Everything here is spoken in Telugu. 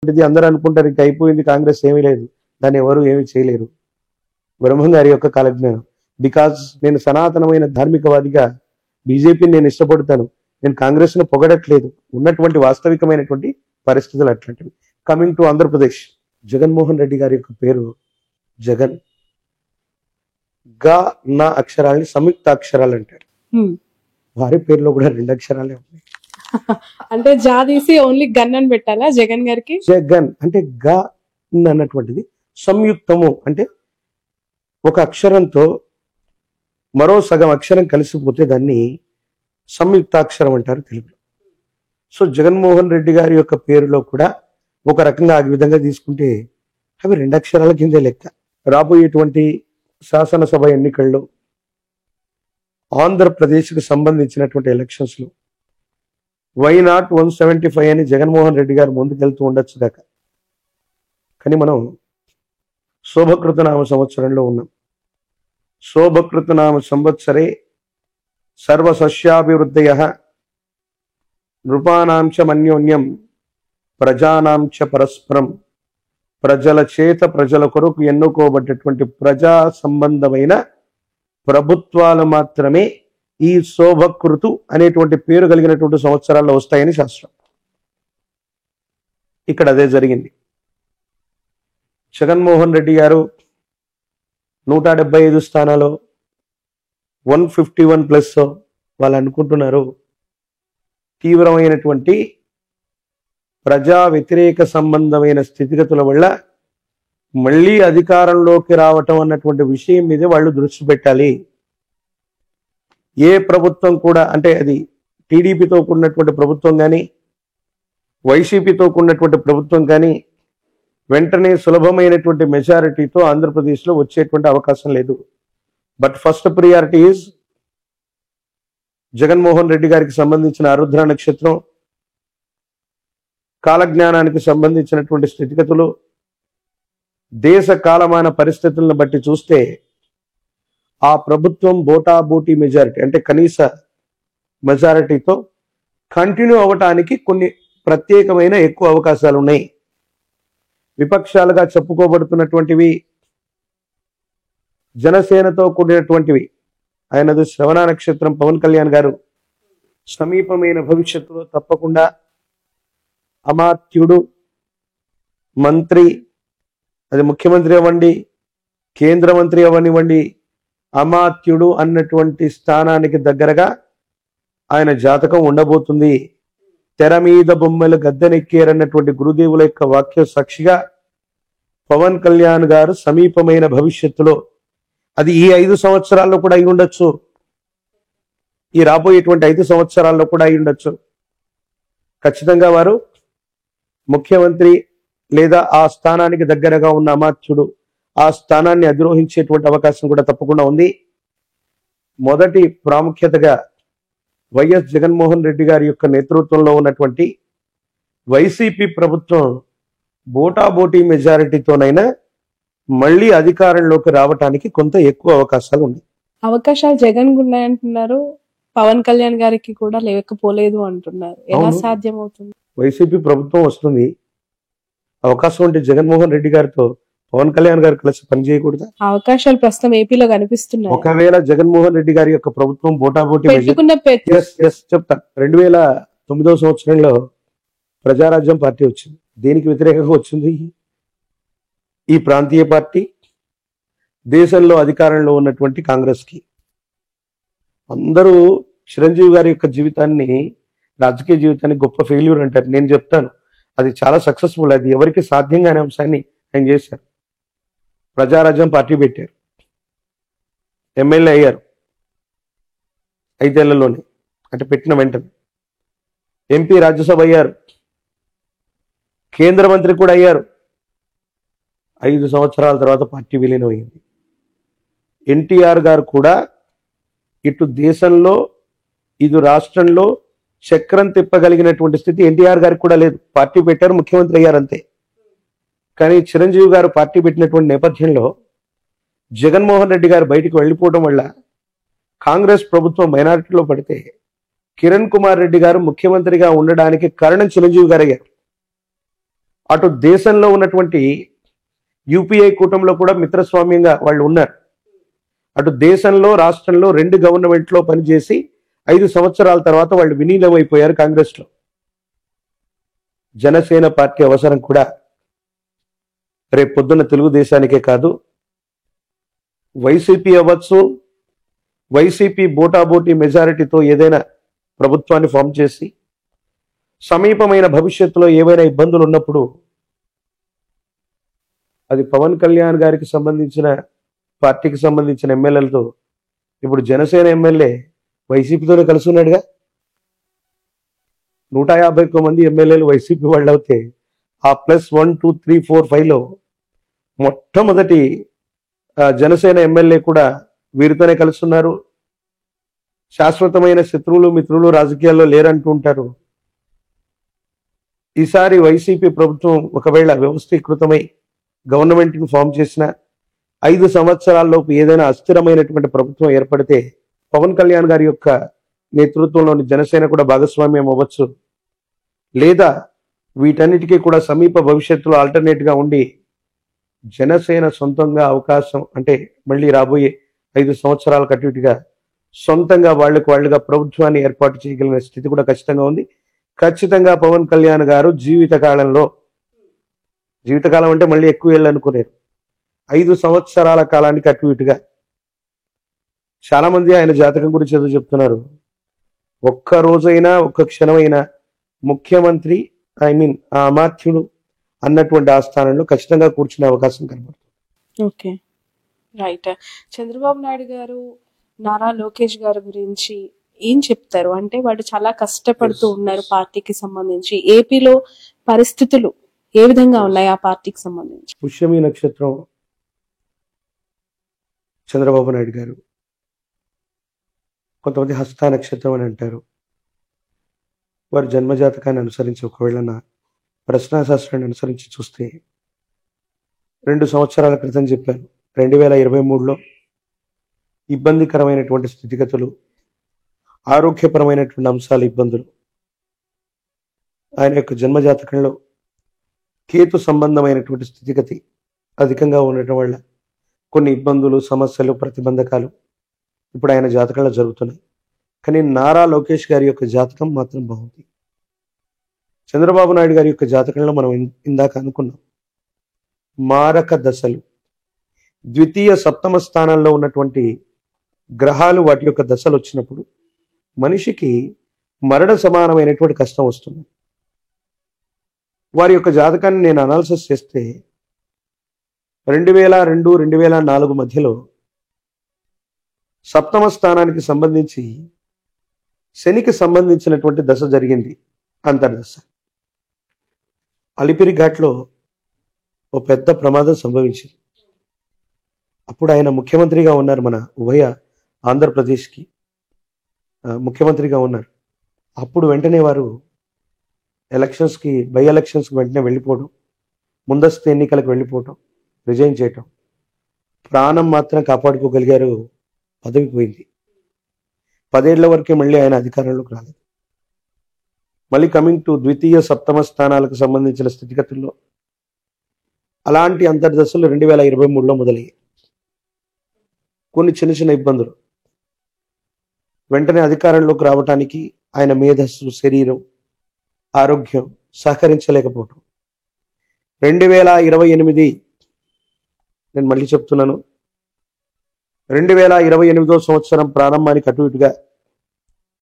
ఇది అందరూ అనుకుంటారు ఇంకా అయిపోయింది, కాంగ్రెస్ ఏమీ లేదు, దాన్ని ఎవరు ఏమీ చేయలేరు. బ్రహ్మం గారి యొక్క కాలజ్ఞానం. బికాజ్ నేను సనాతనమైన ధార్మికవాదిగా బీజేపీని నేను ఇష్టపడతాను, నేను కాంగ్రెస్ ను పొగడట్లేదు, ఉన్నటువంటి వాస్తవికమైనటువంటి పరిస్థితులు అట్లాంటివి. కమింగ్ టు ఆంధ్రప్రదేశ్, జగన్మోహన్ రెడ్డి గారి యొక్క పేరు జగన్. గా నా అక్షరాలని సంయుక్త అక్షరాలు అంటారు. వారి పేరులో కూడా 2 అక్షరాలే ఉన్నాయి. అంటే జాదీసి ఓన్లీ గన్ అని పెట్టాలా జగన్ గారికి? జగన్ అంటే గా అన్నటువంటిది సంయుక్తము, అంటే ఒక అక్షరంతో మరో సగం అక్షరం కలిసిపోతే దాన్ని సంయుక్తాక్షరం అంటారు తెలుగులో. సో జగన్మోహన్ రెడ్డి గారి యొక్క పేరులో కూడా ఒక రకంగా ఆ విధంగా తీసుకుంటే అవి 2 అక్షరాల కిందే లెక్క. రాబోయేటువంటి శాసనసభ ఎన్నికల్లో ఆంధ్రప్రదేశ్కి సంబంధించినటువంటి ఎలక్షన్స్ లో వై నాట్ 175 అని జగన్మోహన్ రెడ్డి గారు ముందుకెళ్తూ ఉండొచ్చు దాక. కానీ మనం శోభకృతనామ సంవత్సరంలో ఉన్నాం. శోభకృతనామ సంవత్సరే సర్వసస్యాభివృద్ధయః నృపానాంచ మన్యోన్యం ప్రజానాంచ పరస్పరం. ప్రజల చేత ప్రజల కొరకు ఎన్నుకోబడ్డటువంటి ప్రజా సంబంధమైన ప్రభుత్వాలు మాత్రమే ఈ శోభకృతు అనేటువంటి పేరు కలిగినటువంటి సంవత్సరాల్లో వస్తాయని శాస్త్రం. ఇక్కడ అదే జరిగింది. జగన్మోహన్ రెడ్డి గారు 175 స్థానాలు 151 ప్లస్ వాళ్ళు అనుకుంటున్నారు. తీవ్రమైనటువంటి ప్రజా వ్యతిరేక సంబంధమైన స్థితిగతుల వల్ల మళ్ళీ అధికారంలోకి రావటం అన్నటువంటి విషయం మీద వాళ్ళు దృష్టి పెట్టాలి. ఏ ప్రభుత్వం కూడా, అంటే అది టీడీపీతో కూడినటువంటి ప్రభుత్వం కానీ వైసీపీతో కూడినటువంటి ప్రభుత్వం కానీ వెంటనే సులభమైనటువంటి మెజారిటీతో ఆంధ్రప్రదేశ్లో వచ్చేటువంటి అవకాశం లేదు. But first priority is Jaganmohan Reddy గారికి సంబంధించిన ఆరుద్ర నక్షత్రం, కాలజ్ఞానానికి సంబంధించినటువంటి స్థితిగతులు, దేశ కాలమాన పరిస్థితులను బట్టి చూస్తే ఆ ప్రభుత్వం బోటాబోటీ మెజారిటీ అంటే కనీస మెజారిటీతో కంటిన్యూ అవ్వటానికి కొన్ని ప్రత్యేకమైన ఎక్కువ అవకాశాలు ఉన్నాయి. విపక్షాలుగా చెప్పుకోబడుతున్నటువంటివి జనసేనతో కూడినటువంటివి. ఆయనది శ్రవణ నక్షత్రం. పవన్ కళ్యాణ్ గారు సమీపమైన భవిష్యత్తులో తప్పకుండా అమాత్యుడు, మంత్రి, అది ముఖ్యమంత్రి అవ్వండి, కేంద్ర మంత్రి అవ్వనివ్వండి, అమాత్యుడు అన్నటువంటి స్థానానికి దగ్గరగా ఆయన జాతకం ఉండబోతుంది. తెర మీద బొమ్మలు గద్దెనెక్కారన్నటువంటి గురుదేవుల యొక్క వాక్య సాక్షిగా పవన్ కళ్యాణ్ గారు సమీపమైన భవిష్యత్తులో, అది ఈ 5 సంవత్సరాల్లో కూడా అయి ఉండొచ్చు, ఈ రాబోయేటువంటి 5 సంవత్సరాల్లో కూడా అయి ఉండొచ్చు, ఖచ్చితంగా వారు ముఖ్యమంత్రి లేదా ఆ స్థానానికి దగ్గరగా ఉన్న అమాత్యుడు ఆ స్థానాన్ని అధిరోహించేటువంటి అవకాశం కూడా తప్పకుండా ఉంది. మొదటి ప్రాముఖ్యతగా వైఎస్ జగన్మోహన్ రెడ్డి గారి యొక్క నేతృత్వంలో ఉన్నటువంటి వైసీపీ ప్రభుత్వం బోటాబోటీ మెజారిటీతోనైనా మళ్ళీ అధికారంలోకి రావటానికి కొంత ఎక్కువ అవకాశాలు ఉన్నాయి. అవకాశాలు జగన్ ఉన్నాయంటున్నారు, పవన్ కళ్యాణ్ గారికి కూడా లేకపోలేదు అంటున్నారు. ఎలా సాధ్యం అవుతుంది? వైసీపీ ప్రభుత్వం వస్తుంది, అవకాశం ఉంటే జగన్మోహన్ రెడ్డి గారితో పవన్ కళ్యాణ్ గారు కలిసి పనిచేయకూడదా? అవకాశాలు ప్రస్తుతం ఏపీలో కనిపిస్తున్నాయి. ఒకవేళ జగన్మోహన్ రెడ్డి గారి యొక్క ప్రభుత్వం బోటాబోటీ చెప్తా, 2009 సంవత్సరంలో ప్రజారాజ్యం పార్టీ వచ్చింది. దేనికి వ్యతిరేకంగా వచ్చింది? ఈ ప్రాంతీయ పార్టీ దేశంలో అధికారంలో ఉన్నటువంటి కాంగ్రెస్ కి. అందరూ చిరంజీవి గారి యొక్క జీవితాన్ని, రాజకీయ జీవితాన్ని గొప్ప ఫెయిల్యూర్ అంటారు. నేను చెప్తాను అది చాలా సక్సెస్ఫుల్, అది ఎవరికి సాధ్యం కాని అంశాన్ని ఆయన చేశారు. ప్రజారాజ్యం పార్టీ పెట్టారు, ఎమ్మెల్యే అయ్యారు 5 ఏళ్లలోనే, అంటే పెట్టిన వెంటనే ఎంపీ, రాజ్యసభ అయ్యారు, కేంద్ర మంత్రి కూడా అయ్యారు. 5 సంవత్సరాల తర్వాత పార్టీ విలీనం అయింది. ఎన్టీఆర్ గారు కూడా ఇటు దేశంలో ఇటు రాష్ట్రంలో చక్రం తిప్పగలిగినటువంటి స్థితి ఎన్టీఆర్ గారికి కూడా లేదు. పార్టీ పెట్టారు, ముఖ్యమంత్రి అయ్యారు అంతే. కానీ చిరంజీవి గారు పార్టీ పెట్టినటువంటి నేపథ్యంలో జగన్మోహన్ రెడ్డి గారు బయటికి వెళ్ళిపోవడం వల్ల కాంగ్రెస్ ప్రభుత్వం మైనారిటీలో పడితే కిరణ్ కుమార్ రెడ్డి గారు ముఖ్యమంత్రిగా ఉండడానికి కారణం చిరంజీవి గారు అయ్యారు. అటు దేశంలో ఉన్నటువంటి యూపీఐ కూటమిలో కూడా మిత్రస్వామ్యంగా వాళ్ళు ఉన్నారు. అటు దేశంలో రాష్ట్రంలో 2 గవర్నమెంట్లో పనిచేసి 5 సంవత్సరాల తర్వాత వాళ్ళు విలీనమైపోయారు కాంగ్రెస్లో. జనసేన పార్టీ అవసరం కూడా రేపు పొద్దున్న తెలుగుదేశానికే కాదు, వైసీపీ అవ్వచ్చు, వైసీపీ బోటాబోటీ మెజారిటీతో ఏదైనా ప్రభుత్వాన్ని ఫామ్ చేసి సమీపమైన భవిష్యత్తులో ఏవైనా ఇబ్బందులు ఉన్నప్పుడు అది పవన్ కళ్యాణ్ గారికి సంబంధించిన పార్టీకి సంబంధించిన ఎమ్మెల్యేలతో, ఇప్పుడు జనసేన ఎమ్మెల్యే వైసీపీతోనే కలిసి ఉన్నాడుగా. 151 మంది ఎమ్మెల్యేలు వైసీపీ వాళ్ళు అవుతే ఆ ప్లస్ 1, 2, 3, 4, 5లో మొట్టమొదటి జనసేన ఎమ్మెల్యే కూడా వీరితోనే కలుస్తున్నారు. శాశ్వతమైన శత్రువులు మిత్రులు రాజకీయాల్లో లేరంటూ ఉంటారు. ఈసారి వైసీపీ ప్రభుత్వం ఒకవేళ వ్యవస్థీకృతమై గవర్నమెంట్ని ఫామ్ చేసిన 5 సంవత్సరాల్లోపు ఏదైనా అస్థిరమైనటువంటి ప్రభుత్వం ఏర్పడితే పవన్ కళ్యాణ్ గారి యొక్క నేతృత్వంలోని జనసేన కూడా భాగస్వామ్యం అవ్వచ్చు. లేదా వీటన్నిటికీ కూడా సమీప భవిష్యత్తులో ఆల్టర్నేట్గా ఉండి జనసేన సొంతంగా అవకాశం, అంటే మళ్ళీ రాబోయే 5 సంవత్సరాలకు అటు ఇటుగా సొంతంగా వాళ్ళుగా ప్రభుత్వాన్ని ఏర్పాటు చేయగలిగిన స్థితి కూడా ఖచ్చితంగా ఉంది. ఖచ్చితంగా పవన్ కళ్యాణ్ గారు జీవితకాలం అంటే మళ్ళీ ఎక్కువ ఏళ్ళు అనుకునేరు, 5 సంవత్సరాల కాలానికి అటు ఇటుగా. చాలా మంది ఆయన జాతకం గురించి ఏదో చెప్తున్నారు. ఒక్క రోజైనా ఒక్క క్షణమైనా ముఖ్యమంత్రి ఆ అమాత్యుడు అన్నటువంటి ఆ స్థానంలో ఖచ్చితంగా కూర్చునే అవకాశం కనబడుతుంది. Okay, right. చంద్రబాబు నాయుడు గారు నారా లోకేష్ గారి గురించి ఏం చెప్తారు? అంటే వాళ్ళు చాలా కష్టపడుతూ ఉన్నారు పార్టీకి సంబంధించి. ఏపీలో పరిస్థితులు ఏ విధంగా ఉన్నాయి ఆ పార్టీకి సంబంధించి? పుష్యమి నక్షత్రం చంద్రబాబు నాయుడు గారు, కొంతమంది హస్త నక్షత్రం అని అంటారు. వారి జన్మజాతకాన్ని అనుసరించి ఒకవేళ నా ప్రశ్నాశాస్త్రాన్ని అనుసరించి చూస్తే 2 సంవత్సరాల క్రితం చెప్పాను, 2023లో ఇబ్బందికరమైనటువంటి స్థితిగతులు, ఆరోగ్యపరమైనటువంటి అంశాలు, ఇబ్బందులు. ఆయన యొక్క జన్మజాతకంలో కేతు సంబంధమైనటువంటి స్థితిగతి అధికంగా ఉండటం వల్ల కొన్ని ఇబ్బందులు, సమస్యలు, ప్రతిబంధకాలు ఇప్పుడు ఆయన జాతకంలో జరుగుతున్నాయి. కానీ నారా లోకేష్ గారి యొక్క జాతకం మాత్రం బాగుంది. చంద్రబాబు నాయుడు గారి యొక్క జాతకంలో మనం ఇందాక అనుకున్నాం, మారక దశలు, ద్వితీయ సప్తమ స్థానాల్లో ఉన్నటువంటి గ్రహాలు వాటి యొక్క దశలు వచ్చినప్పుడు మనిషికి మరణ సమానమైనటువంటి కష్టం వస్తుంది. వారి యొక్క జాతకాన్ని నేను అనాలిసిస్ చేస్తే 2002, 2004 మధ్యలో సప్తమ స్థానానికి సంబంధించి శనికి సంబంధించినటువంటి దశ జరిగింది, అంతర్దశ. అలిపిరి ఘాట్లో ఓ పెద్ద ప్రమాదం సంభవించింది. అప్పుడు ఆయన ముఖ్యమంత్రిగా ఉన్నారు, మన ఉభయ ఆంధ్రప్రదేశ్కి ముఖ్యమంత్రిగా ఉన్నారు. అప్పుడు వెంటనే వారు బై ఎలక్షన్స్కి వెంటనే వెళ్ళిపోవడం, ముందస్తు ఎన్నికలకు వెళ్ళిపోవటం, రిజైన్ చేయటం. ప్రాణం మాత్రం కాపాడుకోగలిగారు, పదవి పోయింది. 10 ఏళ్ల వరకే మళ్ళీ ఆయన అధికారంలోకి రాలేదు. మళ్ళీ కమింగ్ టు ద్వితీయ సప్తమ స్థానాలకు సంబంధించిన స్థితిగతుల్లో అలాంటి అంతర్దశలు 2023లో మొదలయ్యాయి. కొన్ని చిన్న చిన్న ఇబ్బందులు, వెంటనే అధికారంలోకి రావటానికి ఆయన మేధస్సు, శరీరం, ఆరోగ్యం సహకరించలేకపోవటం. 2028, నేను మళ్ళీ చెప్తున్నాను, 2028వ సంవత్సరం ప్రారంభానికి అటు ఇటుగా